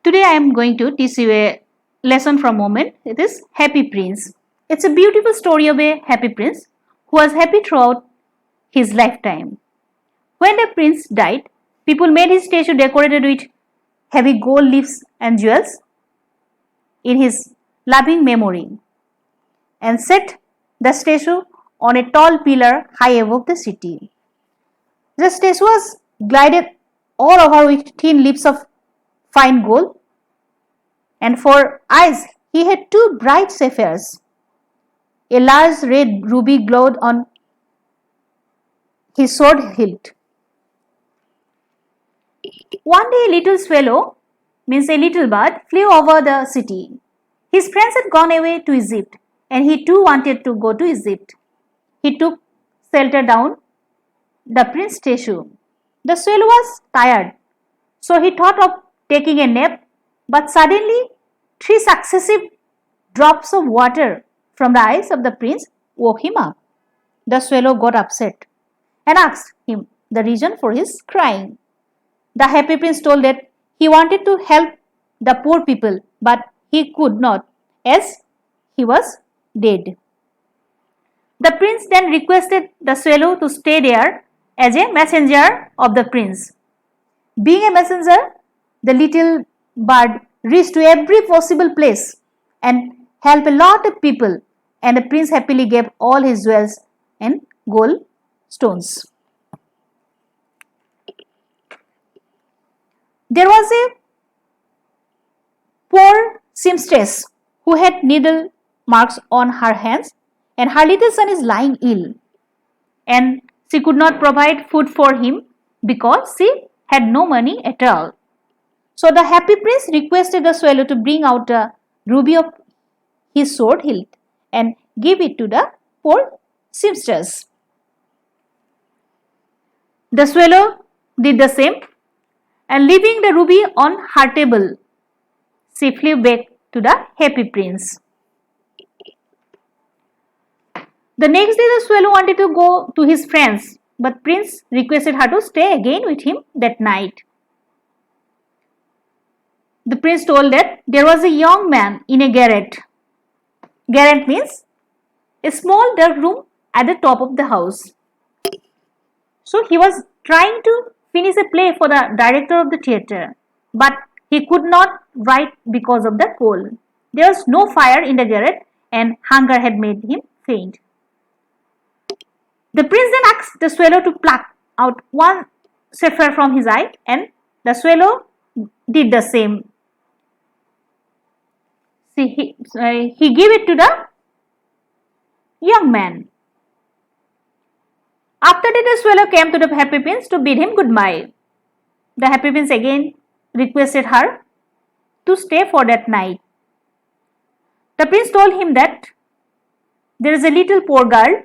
Today I am going to teach you a lesson from Moment. It is Happy Prince. It's a beautiful story of a happy prince who was happy throughout his lifetime. When the prince died, people made his statue decorated with heavy gold leaves and jewels in his loving memory and set the statue on a tall pillar high above the city. The statue was glided all over with thin leaves of fine gold, and for eyes he had two bright sapphires. A large red ruby glowed on his sword hilt. One day a little swallow, means a little bird, flew over the city. His friends had gone away to Egypt, and he too wanted to go to Egypt. He took shelter down the prince's statue. The swallow was tired, so he thought of taking a nap, but suddenly 3 successive drops of water from the eyes of the prince woke him up. The swallow got upset and asked him the reason for his crying. The happy prince told that he wanted to help the poor people, but he could not as he was dead. The prince then requested the swallow to stay there as a messenger of the prince. Being a messenger, the little bird reached to every possible place and helped a lot of people, and the prince happily gave all his jewels and gold stones. There was a poor seamstress who had needle marks on her hands, and her little son is lying ill, and she could not provide food for him because she had no money at all. So the happy prince requested the swallow to bring out the ruby of his sword hilt and give it to the poor seamstress. The swallow did the same, and leaving the ruby on her table, she flew back to the happy prince. The next day the swallow wanted to go to his friends, but prince requested her to stay again with him that night. The prince told that there was a young man in a garret. Garret means a small dark room at the top of the house. So he was trying to finish a play for the director of the theatre, but he could not write because of the cold. There was no fire in the garret, and hunger had made him faint. The prince then asked the swallow to pluck out one sapphire from his eye, and the swallow did the same. See, he gave it to the young man. After that, the swallow came to the happy prince to bid him goodbye. The happy prince again requested her to stay for that night. The prince told him that there is a little poor girl.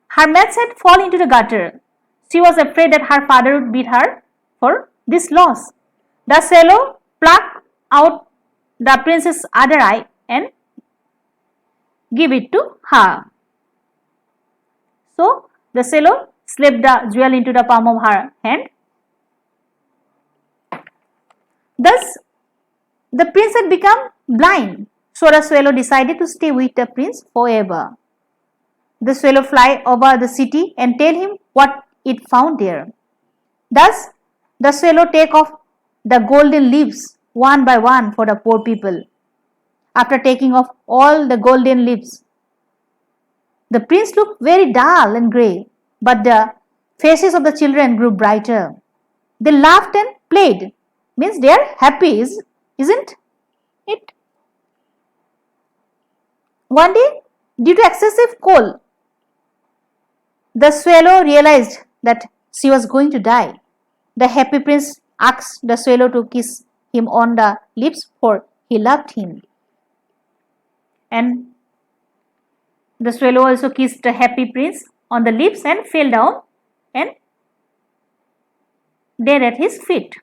Her mates had fallen into the gutter. She was afraid that her father would beat her for this loss. The swallow plucked out the prince's other eye and gave it to her. So the swallow slipped the jewel into the palm of her hand. Thus, the prince had become blind. So the swallow decided to stay with the prince forever. The swallow fly over the city and tell him what it found there. Thus, the swallow take off the golden leaves one by one for the poor people. After taking off all the golden leaves, the prince looked very dull and grey, but the faces of the children grew brighter. They laughed and played. Means they are happy, isn't it? One day, due to excessive cold, the swallow realized that she was going to die. The happy prince asked the swallow to kiss him on the lips, for he loved him. And the swallow also kissed the happy prince on the lips and fell down and dead at his feet.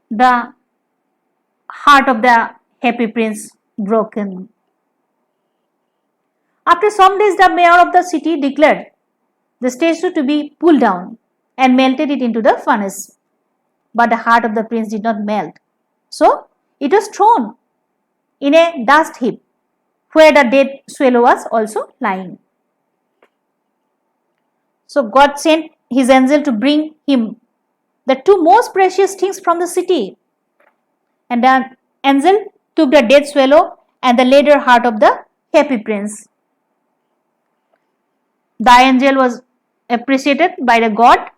The heart of the happy prince broken. After some days, the mayor of the city declared the statue to be pulled down and melted it into the furnace. but the heart of the prince did not melt. So it was thrown in a dust heap where the dead swallow was also lying. So God sent his angel to bring him the two most precious things from the city. And the angel took the dead swallow and the later heart of the happy prince. The angel was appreciated by the God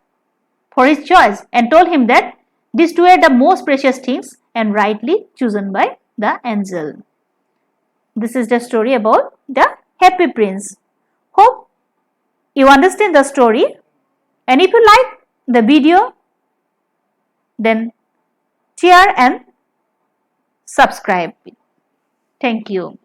for his choice and told him that these two are the most precious things and rightly chosen by the angel. This is the story about the happy prince. Hope you understand the story, and if you like the video, then share and subscribe. Thank you.